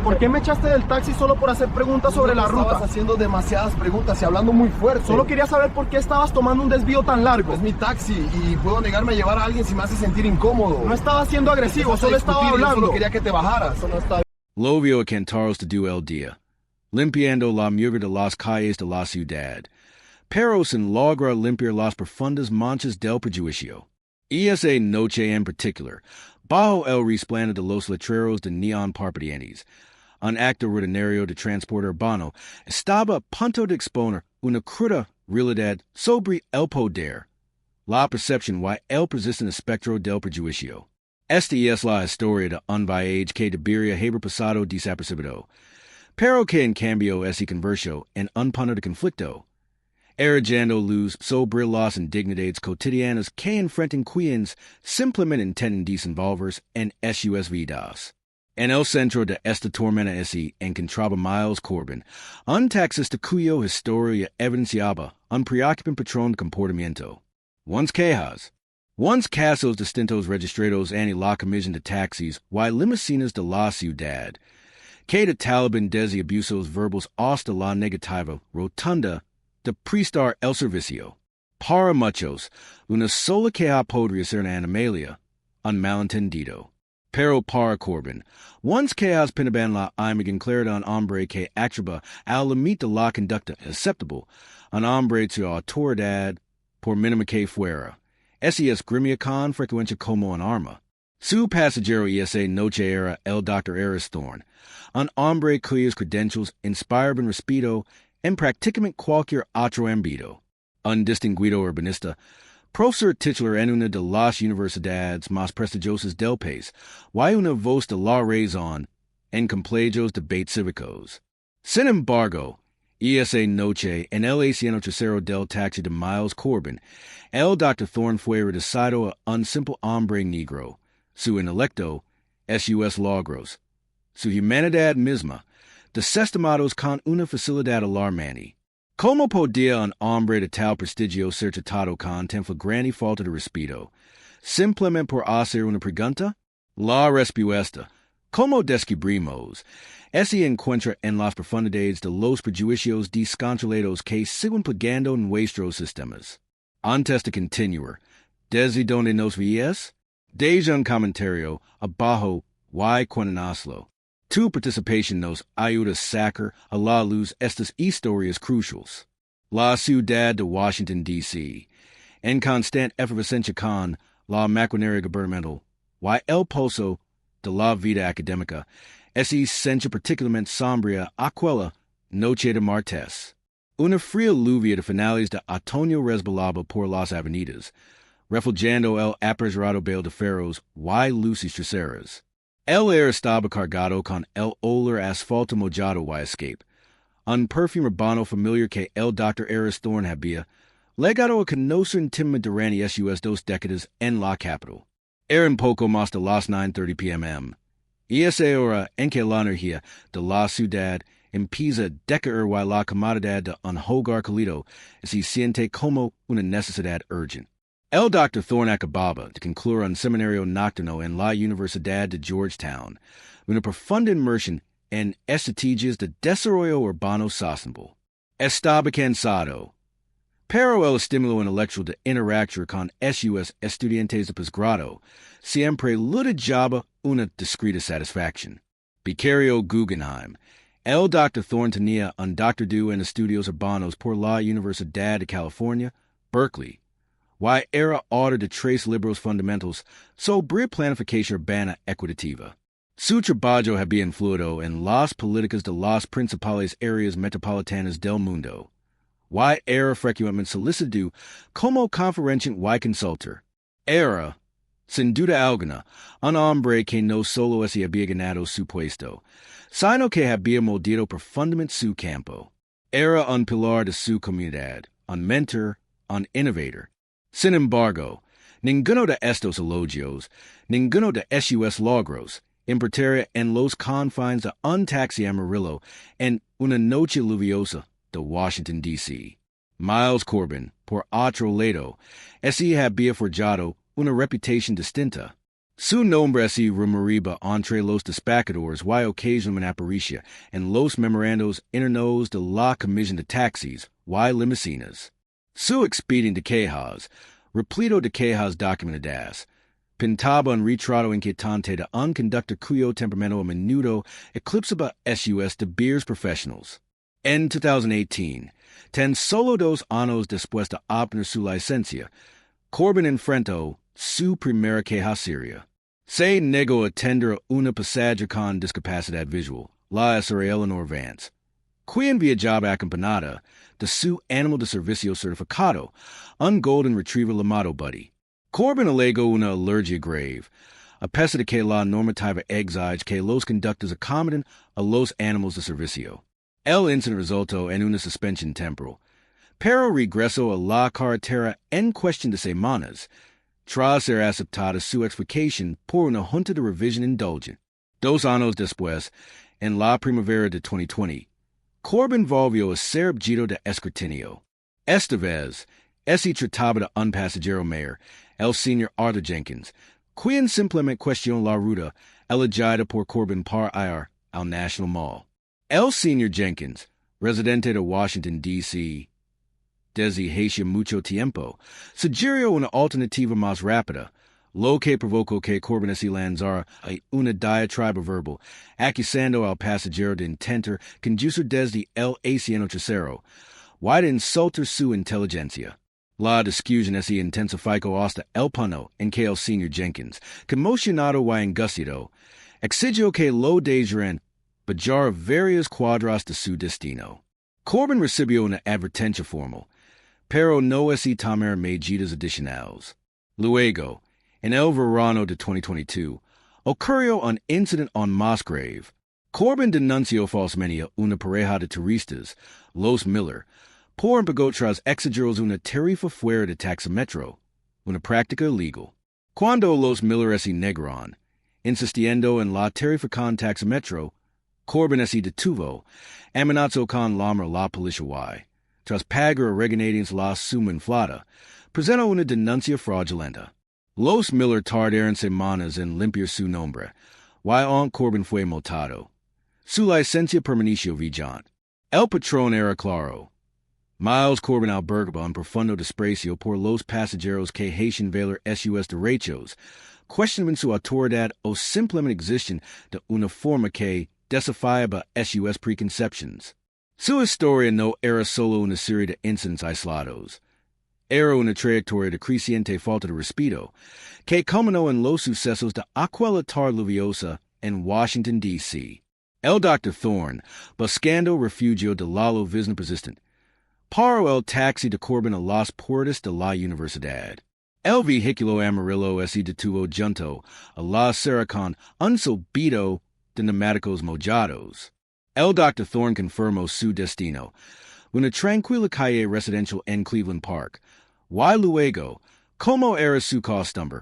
¿Por qué me echaste del taxi solo por hacer preguntas sobre la ruta? Estabas haciendo demasiadas preguntas y hablando muy fuerte. Solo quería saber por qué estabas tomando un desvío tan largo. Es mi taxi y puedo negarme a llevar a alguien si me hace sentir incómodo. No estaba siendo agresivo, solo estaba hablando. Solo quería que te bajaras. Eso no está... Lovio cantaros de du el día, limpiando la mugre de las calles de la ciudad. Peros en logra limpiar las profundas manchas del prejuicio. Y esa noche en particular, bajo el resplandor de los letreros de neón parpadeantes, un acto rutinario de transporte urbano estaba a punto de exponer una cruda realidad sobre el poder, la percepción y el persistente espectro del prejuicio. Esta es la historia de un viaje que debería haber pasado desapercibido, pero que en cambio se convirtió en un punto de conflicto, arrojando luz sobre las indignidades cotidianas que enfrentan quienes simplemente intenten desenvolverse en sus vidas. En el centro de esta tormenta encontraba Miles Corbin, un taxista cuyo historia evidenciaba un preocupante patrón de comportamiento. Once casos distintos registrados en la comisión de taxis y limusinas de la ciudad, que de Taliban desde abusos verbos hasta la negativa rotunda de prestar el servicio. Para muchos, una sola queja podría ser una anomalía, un malentendido. Pero para Corbin, once quejas pinaban la imagen clara de un hombre que atriba al límite de la conducta aceptable, un hombre de autoridad, por mínima que fuera. Ese es grimia con frecuencia como un arma. Su pasajero esa noche era el Dr. Harris Thorne, un hombre cuyos credentials inspiraban respeto en prácticamente cualquier otro ámbito. Un distinguido urbanista, profesor titular en una de las universidades más prestigiosas del país, y una voz de la razón en complejos debates cívicos. Sin embargo, esa noche, en el asiento trasero del taxi de Miles Corbin, el Dr. Thorne fue reducido a un simple hombre negro, su intelecto, sus logros, su humanidad misma, desestimados con una facilidad alarmante. ¿Cómo podía un hombre de tal prestigio ser tratado con tan flagrante falta de respeto? Simplemente por hacer una pregunta? La respuesta, ¿cómo descubrimos? Se encuentra en las profundidades de los prejuicios descontrolados que siguen plagando nuestros sistemas. Antes de continuar, ¿desde dónde nos veías? Deja un comentario abajo y cuéntanoslo. Tu participación nos ayuda a sacar a la luz estas historias cruciales. La ciudad de Washington, D.C., en constante efervescencia con la maquinaria gubernamental, y el pulso de la vida académica, es esencia particularmente sombría aquella noche de martes. Una fría lluvia de finales de otoño resbalaba por las avenidas, reflejando el apresurado velo de faros y luces traseras. El aire estaba cargado con el olor asfalto mojado y escape, un perfume urbano familiar que el Dr. Harris Thorne había legado a conocer íntimamente durante sus 2 décadas en la capital. Eran poco más de las 9:30 p.m. Y esa hora en que la energía de la ciudad empieza a decaer y la comodidad de un hogar cálido se siente como una necesidad urgente. El Dr. Thorne acababa de concluir un seminario nocturno en la Universidad de Georgetown, una profunda inmersión en estrategias de desarrollo urbano sostenible. Estaba cansado, pero el estímulo intelectual de interactuar con sus estudiantes de posgrado siempre le daba una discreta satisfacción. Vicario Guggenheim, el Dr. Thorne tenía un doctorado en estudios urbanos por la Universidad de California, Berkeley, y era autor de 3 libros fundamentals sobre planificación urbana equitativa. Su trabajo había influido en las políticas de las principales áreas metropolitanas del mundo, y era frecuentemente solicitado como conferenciante y consultor. Era, sin duda alguna, un hombre que no solo se había ganado su puesto, sino que había moldado profundamente su campo. Era un pilar de su comunidad, un mentor, un innovador. Sin embargo, ninguno de estos elogios, ninguno de sus logros, importaría en los confines de un taxi amarillo en una noche lluviosa de Washington, D.C. Miles Corbin, por otro lado, había forjado una reputación distinta. Su nombre es rumoriba entre los despachadores y occasionalmente aparicia en los memorandos internos de la comisión de taxis y limusinas. Su expediente de quejas, repleto de quejas documentadas, pintaba un retrato inquietante de un conductor cuyo temperamento a menudo eclipsaba sus deberes profesionales. En 2018, tan solo 2 años después de obtener su licencia, Corbin enfrentó su primera queja seria. Se negó a atender a una pasajera con discapacidad visual, la hacer Eleanor Vance, quien viajaba acompañada de su animal de servicio certificado, un golden retriever llamado Buddy. Corbin alegó una alergia grave, a pesar de que la normativa exige que los conductores acomoden a los animales de servicio. El incidente resultó en una suspensión temporal, pero regresó a la carretera en cuestión de semanas, tras ser aceptada su explicación por una junta de revisión indulgente. 2 años después, en la primavera de 2020, Corbin volvió a ser objeto de escrutinio. Esta vez, se trataba de un pasajero mayor, el señor Arthur Jenkins, quien simplemente cuestionó la ruta elegida por Corbin para ir al National Mall. El señor Jenkins, residente de Washington, D.C., desde hace mucho tiempo, sugirió una alternativa más rápida, lo que provocó que Corbin se lanzara a una diatriba verbal, acusando al pasajero de intentar conducir desde el asiento trasero, y de insultar su inteligencia. La discusión se intensificó hasta el punto en que el señor Jenkins, conmocionado y angustiado, exigió que lo dejaran viajar varias cuadras de su destino. Corbin recibió una advertencia formal, pero no tomar medidas adicionales. Luego, en el verano de 2022, ocurrió un incidente aún más grave. Corbin denunció falsamente a una pareja de turistas, los Miller, por empezar tras exigirles una tarifa fuera de taxímetro, una práctica ilegal. Cuando los Miller se negaron, insistiendo en la tarifa con taxímetro, Corbin se detuvo, amenazó con llamar la policía. Tras pagar a regañadientes la suma inflada, presentó una denuncia fraudulenta. Los Miller tardaron semanas en limpiar su nombre, y aún Corbin fue multado. Su licencia permaneció vigente. El patrón era claro. Miles Corbin albergaba un profundo desprecio por los pasajeros que hacían valer sus derechos, cuestionaban su autoridad o simplemente existen de una forma que desafiaba sus preconcepciones. Su historia no era solo una serie de incidentes aislados. Era una trayectoria de creciente falta de respeto que culminó en los sucesos de aquella tarde lluviosa en Washington, D.C. El Dr. Thorne, buscando refugio de la llovizna persistente, paró el taxi de Corbin a las puertas de la universidad. El vehículo amarillo se detuvo junto a la acera con un silbido de neumáticos mojados. El Dr. Thorne confirmó su destino, una tranquila calle residencial en Cleveland Park, y luego, como era su costumbre,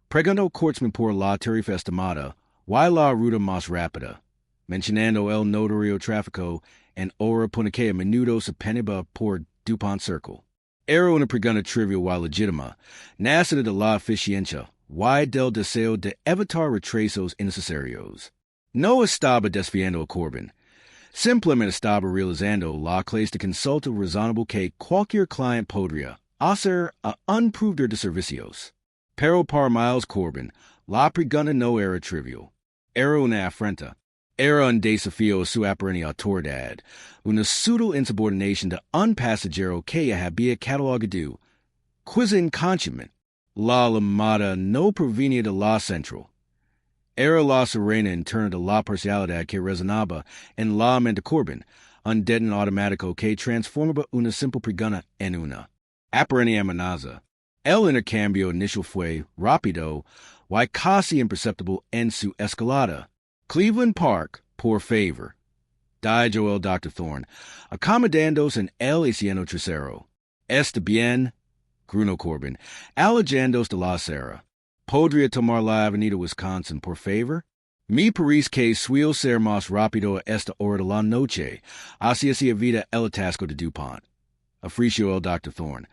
preguntó Kurtzman por la tarifa estimada y la ruta más rápida, mencionando el notorio tráfico en hora punta que a menudo se penetraba por DuPont Circle. Era una pregunta trivial y legítima, nacida de la eficiencia y del deseo de evitar retrasos innecesarios. No estaba desviando a Corbin. Simplemente estaba realizando la clase de consulta razonable que cualquier cliente podría hacer a un proveedor de servicios. Pero para Miles Corbin, la pregunta no era trivial. Era una afrenta. Era un desafío a su aparente autoridad, una sutil insubordinación de un pasajero que había catalogado, quasi inconscientemente. La llamada no provenía de la central. Era la serena interna de la parcialidad que resonaba en la mente de Corbin, un detonador automático que transformaba una simple pregunta en una aparente amenaza. El intercambio inicial fue rápido y casi imperceptible en su escalada. Cleveland Park, por favor, dijo el Dr. Thorne, acomodándose en el asiento trasero. Está bien, gruñó Corbin, alejándose de la acera. ¿Podría tomar la avenida Wisconsin, por favor? Me parece que suele ser más rápido a esta hora de la noche, hacia si evita el atasco de DuPont. Ofreció el Dr. Thorne,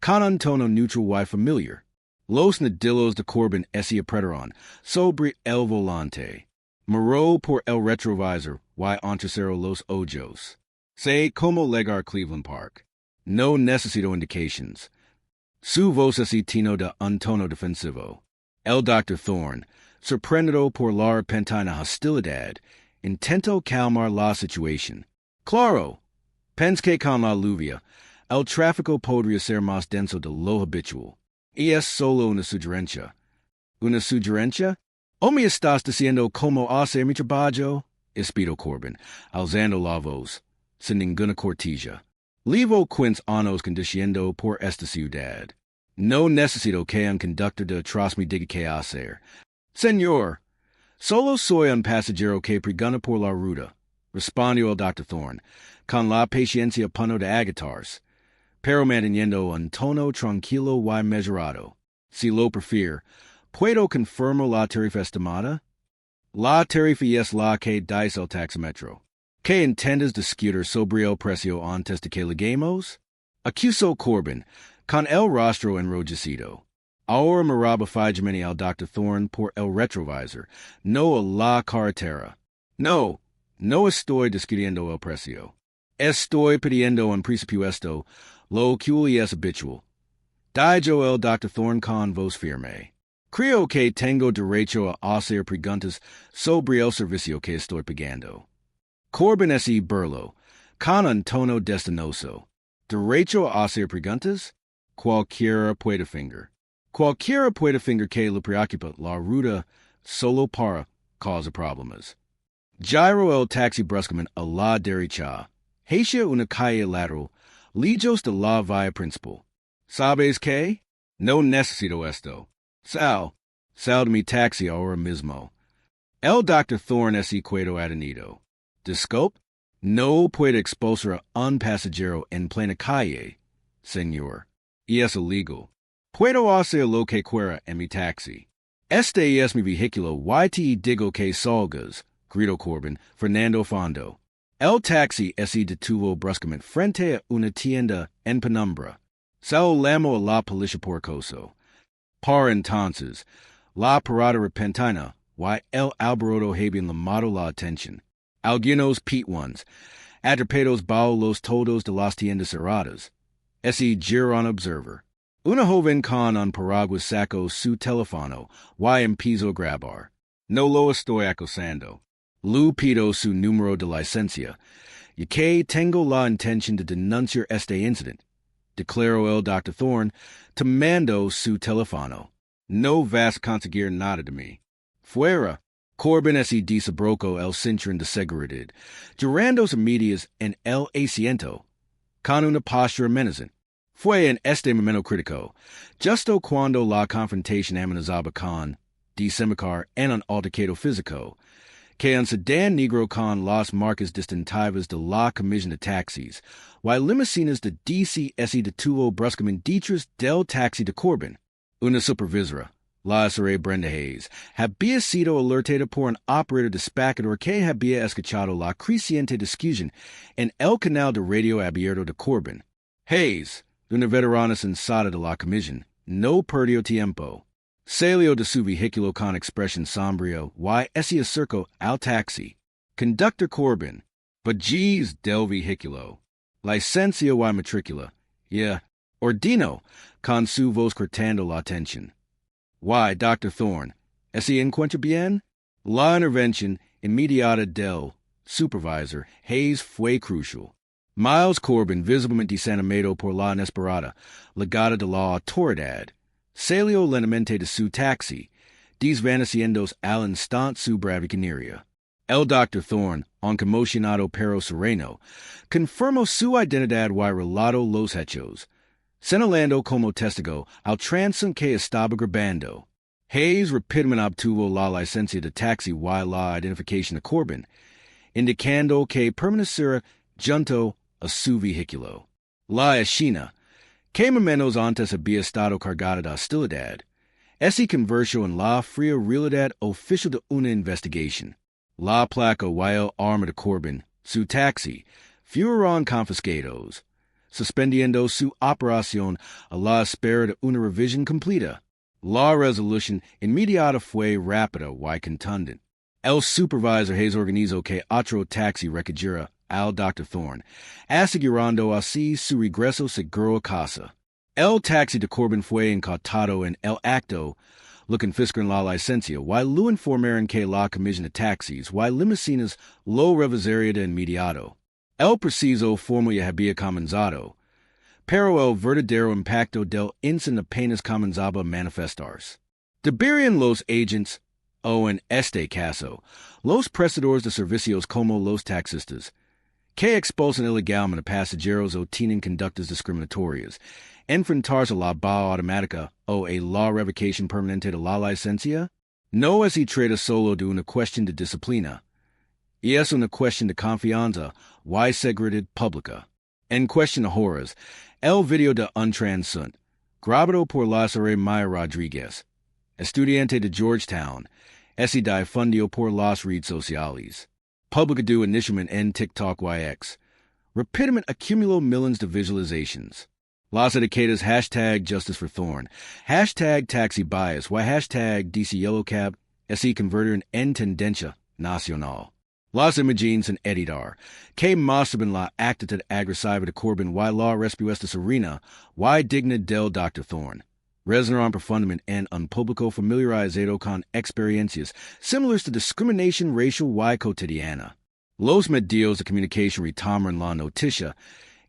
con un tono neutral y familiar. Los nadillos de Corbin ese preteron, sobre el volante. Moreau por el retrovisor, y entrecero los ojos. Say como legar Cleveland Park. No necesito indications. Su voz así tino de un tono defensivo. El Dr. Thorne, sorprendido por la repentina hostilidad, intento calmar la situación. Claro, pens que con la lluvia, el tráfico podría ser más denso de lo habitual. Y es solo una sugerencia. ¿Una sugerencia? ¿O me estás diciendo cómo hacer mi trabajo? Espero Corbin, alzando la voz, sin ninguna cortilla. Levo quince años conduciendo por esta ciudad. No necesito que un conductor de atrás me diga qué hacer. Señor, solo soy un pasajero que pregunta por la ruta, respondió el Dr. Thorne, con la paciencia punto de agatarse, pero manteniendo un tono tranquilo y mesurado. Si lo prefiere, ¿puedo confirmar la tarifa estimada? La tarifa es la que dice el taxímetro. ¿Qué intentas discutir sobre el precio antes de que lleguemos? Acusó Corbin, con el rostro enrojecido. Ahora miraba fijamente al Dr. Thorne por el retrovisor, no a la carretera. No estoy discutiendo el precio. Estoy pidiendo un presupuesto, lo cual es habitual. Dijo el Dr. Thorne con voz firme. Creo que tengo derecho a hacer preguntas sobre el servicio que estoy pagando. Corbin ese burlo, con un tono destinoso. ¿Derecho a hacer preguntas? Cualquiera puede finger. Cualquiera puede finger que le preocupa la ruta solo para causar problemas. Giro el taxi bruscamente a la derecha. Hacia una calle lateral, lejos de la vía principal. ¿Sabes qué? No necesito esto. Sal de mi taxi ahora mismo. El Dr. Thorne ese quedo atenido. Disculpe, no puede expulsar a un pasajero en plena calle, señor. Y es illegal. Puedo hacer lo que quiera en mi taxi. Este es mi vehículo y te digo que salgas, gritó Corbin, Fernando Fondo. El taxi se detuvo bruscamente frente a una tienda en penumbra. Saludamos a la policía por acoso. Para entonces, la parada repentina y el alboroto habían llamado la atención. Algunos petuanos, atrapados bajo los toldos de las tiendas cerradas. Ese girón observer. Una joven con un paraguas sacó su teléfono y empezó a grabar. No lo estoy acosando. Lu pido su número de licencia, y que tengo la intención de denunciar este incidente. Declaró el Dr. Thorne, tomando su teléfono. No vas a conseguir nada de mí. Fuera. Corbin ese desabrocó el cinturón de seguridad, girándose medias en el asiento, con una postura amenazante. Fue en este momento crítico, justo cuando la confrontación amenazaba con desembocar en un altercado físico, que un sedán negro con las marcas distintivas de la comisión de taxis, y limusinas de DC se detuvo bruscamente detrás del taxi de Corbin. Una supervisora, la Sra. Brenda Hayes, había sido alertada por un operator despacador que había escuchado la creciente discusión en el canal de radio abierto de Corbin. Hayes, una veterana sensata de la comisión, no perdió tiempo. Salió de su vehículo con expresión sombría y se acercó al taxi. Conductor Corbin, Bajíz del vehículo, licencia y matrícula, ordino, con su voz cortando la tensión. Why, Dr. Thorne, ¿se encuentra bien? La intervención inmediata del supervisor Hayes fue crucial. Miles Corbin, visiblemente desanimado por la inesperada legada de la autoridad, salió lentamente de su taxi, desvaneciendo al instante su braviconería. El Dr. Thorne, aunque emocionado pero sereno, confirmó su identidad y relató los hechos, señalando como testigo al transeúnte que estaba grabando. Hayes rápidamente obtuvo la licencia de taxi y la identificación de Corbin, indicando que permaneciera junto a su vehículo. La escena, que momentos antes había estado cargada de hostilidad, se convirtió en la fría realidad oficial de una investigación. La placa y el arma de Corbin, su taxi, fueron confiscados, suspendiendo su operación a la espera de una revisión completa. La resolución inmediata fue rápida y contundente. El supervisor has organizado que otro taxi recogiera al Dr. Thorne, asegurando así su regreso seguro a casa. El taxi de Corbin fue incautado en el acto, lo confiscaron la licencia, y lo informaron que la comisión de taxis y limusinas lo revisaría de inmediato. El preciso forma ya había comenzado, pero el verdadero impacto del incidente apenas comenzaba a manifestarse. Deberían los agents, o en este caso, los prestadores de servicios como los taxistas, que expulsan ilegalmente pasajeros o tienen conductas discriminatorias, enfrentarse a la baja automática o a la revocación permanente de la licencia? No se trata solo de una cuestión de disciplina, y es una cuestión de confianza y seguridad pública. En cuestión de horas, el video de un transeúnte, grabado por Lázaro Maya Rodríguez, estudiante de Georgetown, es difundido por las redes sociales. Publicado inicialmente en TikTok y X, rápidamente acumuló millones de visualizations. Las etiquetas hashtag Justice for Thorne, hashtag Taxi Bias y hashtag DC Yellow Cab se convirtieron en tendencia nacional. Las imágenes en editar, que muestran la actitud agresiva de Corbin y la respuesta serena y digna del Dr. Thorne, resonaron profundamente en un público familiarizado con experiencias similares de discriminación racial y cotidiana. Los medios de comunicación retomaron la noticia,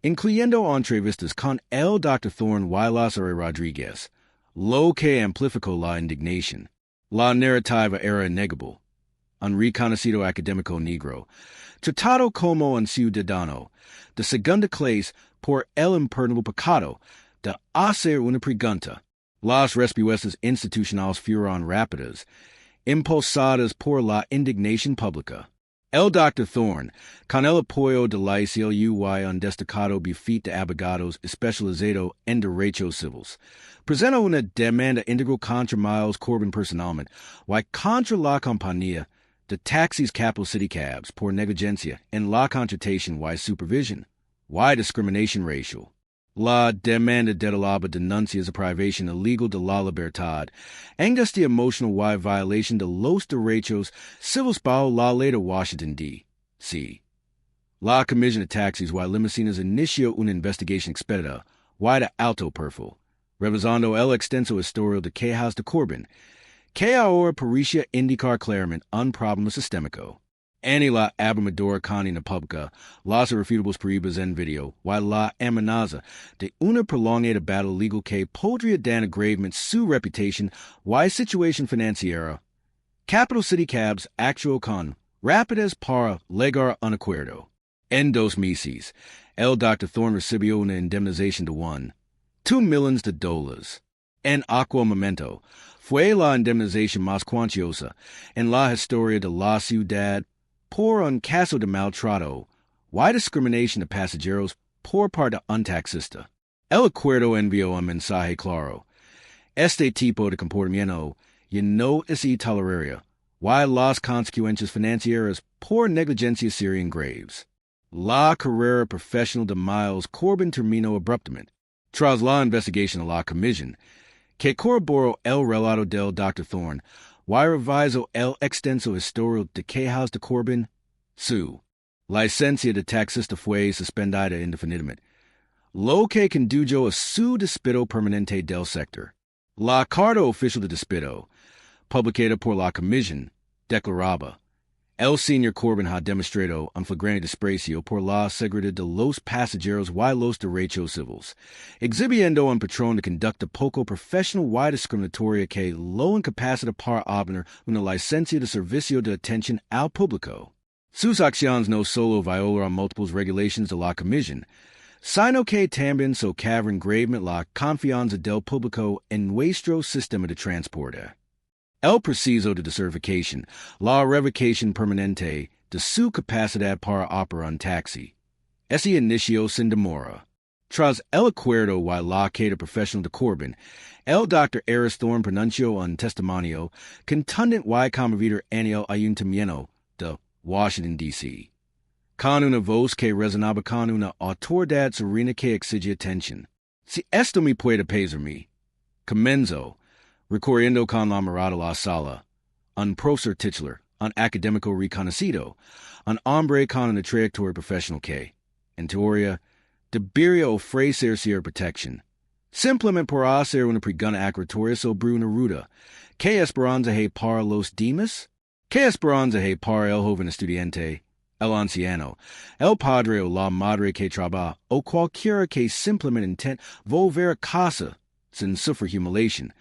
incluyendo entrevistas con el Dr. Thorne y Lázaro Rodríguez, lo que amplificó la indignación. La narrativa era innegable. Un reconocido académico negro, tratado como un ciudadano de segunda clase por el imperdonable pecado de hacer una pregunta. Las respuestas institucionales fueron rápidas, impulsadas por la indignación pública. El Dr. Thorne, con el apoyo de la ACLU y un destacado bufete de abogados especializado en derechos civiles, presentó una demanda integral contra Miles Corbin personalmente y contra la compañía de taxis Capital City Cabs por negligencia en la contratación y supervisión, y discriminación racial. La demanda detalaba denuncias de privación ilegal de la libertad, angustia emocional y violación de los derechos civiles bajo la ley de Washington, D.C. La comisión de taxis y limusinas inició una investigación expedita y de alto perfil, revisando el extenso historial de quejas de Corbin, que ahora parecía indicar claramente un problema sistémico. En la abrumadora condena pública, las irrefutables pruebas en video y la amenaza de una prolongada batalla legal que podría dañar gravemente su reputación y situación financiera, Capital City Cabs actuó con rapidez para llegar a un acuerdo. En 2 meses, el Dr. Thorne recibió una indemnización de $2 million. En aquel momento, fue la indemnización más cuantiosa en la historia de la ciudad por un caso de maltrato y discriminación de pasajeros por parte de un taxista. El acuerdo envió un mensaje claro. Este tipo de comportamiento ya no se toleraría y las consecuencias financieras por negligencia serían graves. La carrera profesional de Miles Corbin terminó abruptamente. Tras la investigación de la comisión, que corroboró el relato del Dr. Thorne y revisó el extenso historial de quejas de Corbin, su licencia de taxista fue suspendida indefinidamente, lo que condujo a su despido permanente del sector. La carta oficial de despido, publicada por la comisión, declaraba: el señor Corbin ha demostrado un flagrante desprecio por la seguridad de los pasajeros y los derechos civiles, exhibiendo un patrón de conducta poco profesional y discriminatoria que lo incapacita para obtener una licencia de servicio de atención al público. Sus acciones no solo violaron múltiples regulaciones de la comisión, sino que también socavan gravemente la confianza del público en nuestro sistema de transporte. El proceso de decertificación, la revocación permanente de su capacidad para operar un taxi, se inició sin demora. Tras el acuerdo y la queda profesional de Corbin, el Dr. Eris Thorne pronunció un testimonio contundente y conmovedor en el ayuntamiento de Washington, D.C., con una voz que resonaba con una autoridad serena que exigía atención. Si esto me puede pesar mí, comenzó, recorriendo con la mirada la sala, un profesor titular, un académico reconocido, un hombre con una trayectoria profesional que, en teoría, debería ofrecer protección, simplemente por hacer una pregunta aclaratoria sobre una ruta. ¿Qué esperanza hay para los demás? ¿Qué esperanza hay para el joven estudiante, el anciano, el padre o la madre que trabaja, o cualquiera que simplemente intenta volver a casa sin sufrir humiliación,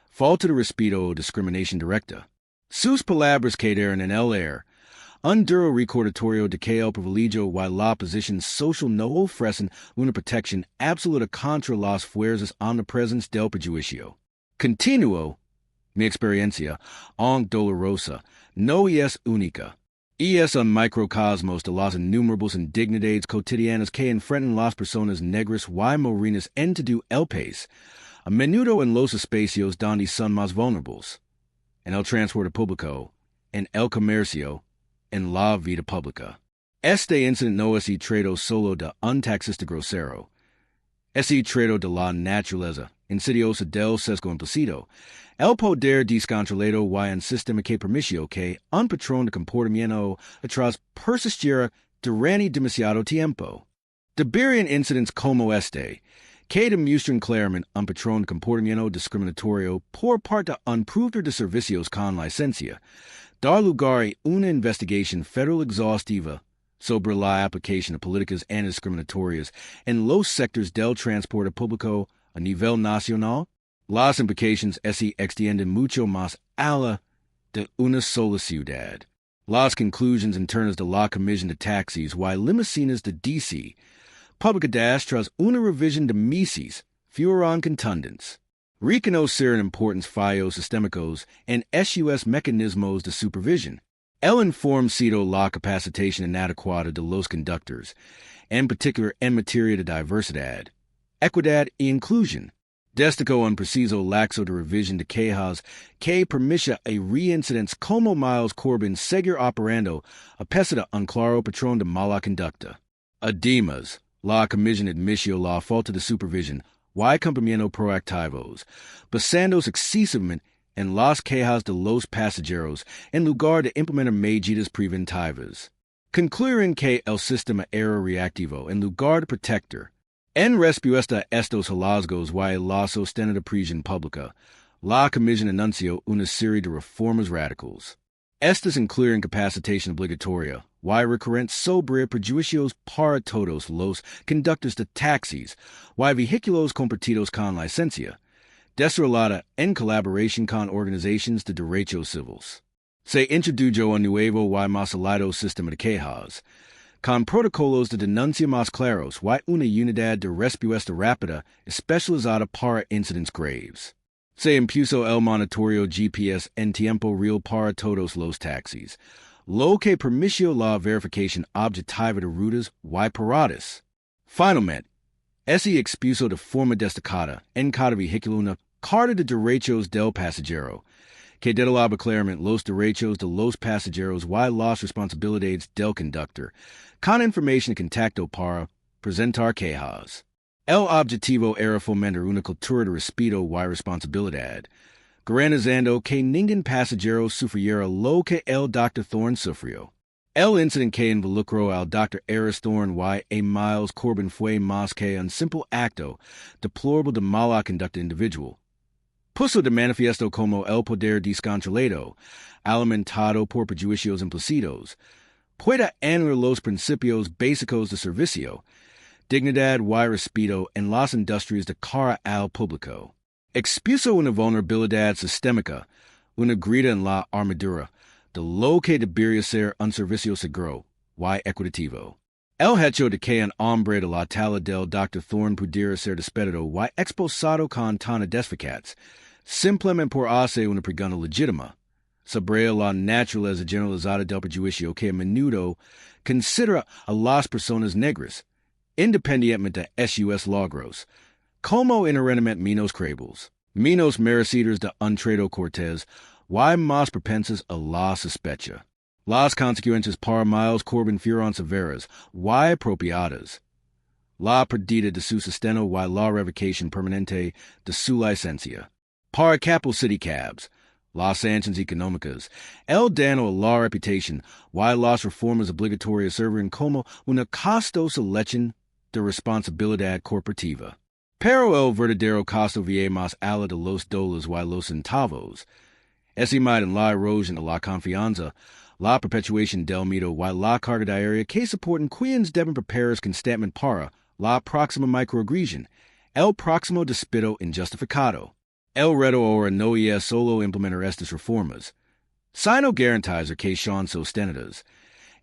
falta de respeto o discriminación directa? Sus palabras quedaron en el aire, un duro recordatorio de que el privilegio y la posición social no ofrecen una protección absoluta contra las fuerzas omnipresentes del prejuicio. Continuo, mi experiencia, aunque dolorosa, no es única. Y es un microcosmos de las innumerables indignidades cotidianas que enfrentan las personas negras y morenas en todo el país, a menudo en los espacios donde son más vulnerables, en el transporte público, en el comercio, en la vida pública. Este incidente no es traído solo de un taxista grosero, es traído de la naturaleza insidiosa del sesgo implícito, el poder descontrolado y un sistema que permitió que un patrón de comportamiento atrás persistiera durante demasiado tiempo. Deberían incidentes como este, que demuestran claramente un patrón de comportamiento discriminatorio por parte de un proveedor de servicios con licencia, dar lugar a una investigación federal exhaustiva sobre la aplicación de políticas antidiscriminatorias en los sectores del transporte público a nivel nacional. Las implicaciones se extienden mucho más allá de una sola ciudad. Las conclusiones internas de la Comisión de Taxis y Limusinas de D.C., publicadas tras una revisión de meses, fueron contundentes. Reconocer importantes fallos sistémicos en esos mecanismos de supervisión. El informe citó la capacitación inadecuada de los conductores, en particular en materia de diversidad, equidad e inclusión. Destacó un preciso laxo de revisión de quejas que permite a reincidentes como Miles Corbin seguir operando a pesar de un claro patrón de mala conducta. Además, la comisión admitió la falta de supervisión y cumplimiento proactivos, basándose excesivamente en las quejas de los pasajeros en lugar de implementar medidas preventivas. Concluyen que el sistema era reactivo en lugar de protector. En respuesta a estos hallazgos y la sostenida presión pública, la Comisión anunció una serie de reformas radicales. Estas incluyen capacitación obligatoria y recurrente sobre prejuicios para todos los conductores de taxis y vehículos compartidos con licencia, desarrollada en colaboración con organizaciones de derechos civiles. Se introdujo un nuevo y más elevado sistema de quejas, con protocolos de denuncia más claros y una unidad de respuesta rápida especializada para incidentes graves. Se impuso el monitoreo GPS en tiempo real para todos los taxis, lo que permitió la verificación objetiva de rutas y paradas. Finalmente, se expuso de forma destacada en cada vehículo una carta de derechos del pasajero, que detallaba claramente los derechos de los pasajeros y las responsabilidades del conductor, con información de contacto para presentar quejas. El objetivo era fomentar una cultura de respeto y responsabilidad, garantizando que ningún pasajero sufriera lo que el Dr. Thorne sufrió. El incidente que involucró al Dr. Eris Thorne y a Miles Corbin fue más que un simple acto deplorable de mala conducta individual. Puso de manifiesto como el poder descontrolado, alimentado por prejuicios implícitos, puede anular los principios básicos de servicio, dignidad y respeto en las industrias de cara al público. Expuso una vulnerabilidad sistémica, una grita en la armadura, de lo que debería ser un servicio seguro y equitativo. El hecho de que un hombre de la talla del Dr. Thorne pudiera ser despedido y expulsado con tan desfacats, simplemente por hacer una pregunta legítima, sobre la naturaleza generalizada del prejuicio que a menudo considera a las personas negras, independientemente de sus logros, como inherentemente menos creíbles, menos merecidas de un trato cortés y más propensas a la sospecha. Las consecuencias para Miles Corbin fueron severas y apropiadas. La pérdida de su sustento y la revocación permanente de su licencia. Para capo city cabs, las anchas económicas, el dano a la reputación, y las reformas obligatorias sirven como una costosa lección de responsabilidad corporativa. Pero el verdadero costo viene más allá de los dólares y los centavos. Ese mide en la erosion de la confianza, la perpetuación del mito y la carga diaria que soportan quienes deben prepararse constantemente para la próxima microagresión, el próximo despido injustificado. El reto ahora no es solo implementar estas reformas, sino garantizar que son sostenidas.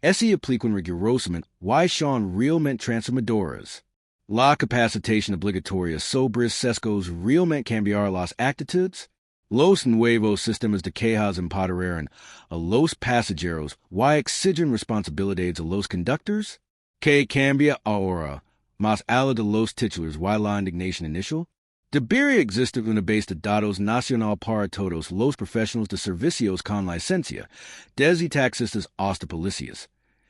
Ese aplican rigurosamente y son realmente transformadoras. La capacitación obligatoria sobre sesgos realmente cambiar las actitudes. Los nuevos sistemas de quejas empoderan a los pasajeros y exigen responsabilidades a los conductores. Que cambia ahora, más allá de los titulares y la indignación inicial. Debería existir una base de datos nacional para todos los profesionales de servicios con licencia, desde taxistas hasta policías,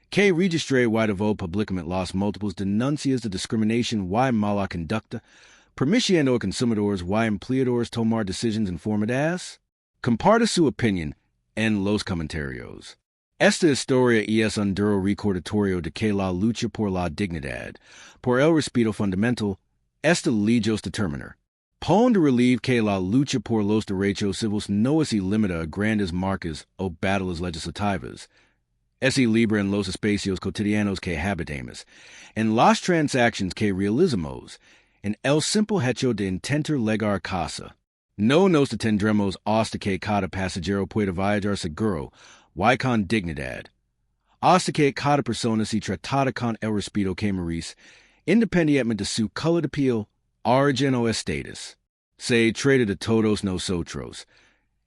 que registre y divulgue públicamente las múltiples denuncias de discriminación y mala conducta, permitiendo a consumidores y empleadores tomar decisiones informadas. Comparte su opinión en los comentarios. Esta historia es un duro recordatorio de que la lucha por la dignidad, por el respeto fundamental, esta lejos de terminar. Pon de relieve que la lucha por los derechos civiles no se limita a grandes marcas o batallas legislativas. Es libre en los espacios cotidianos que habitamos, en las transacciones que realizamos, en el simple hecho de intentar llegar a casa. No nos detendremos hasta que cada pasajero pueda viajar seguro y con dignidad, hasta que cada persona se tratada con el respeto que merece, independientemente de su color de piel, origen o estatus. Se trata de todos nosotros,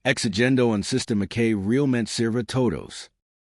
exigiendo un sistema que realmente sirva a todos.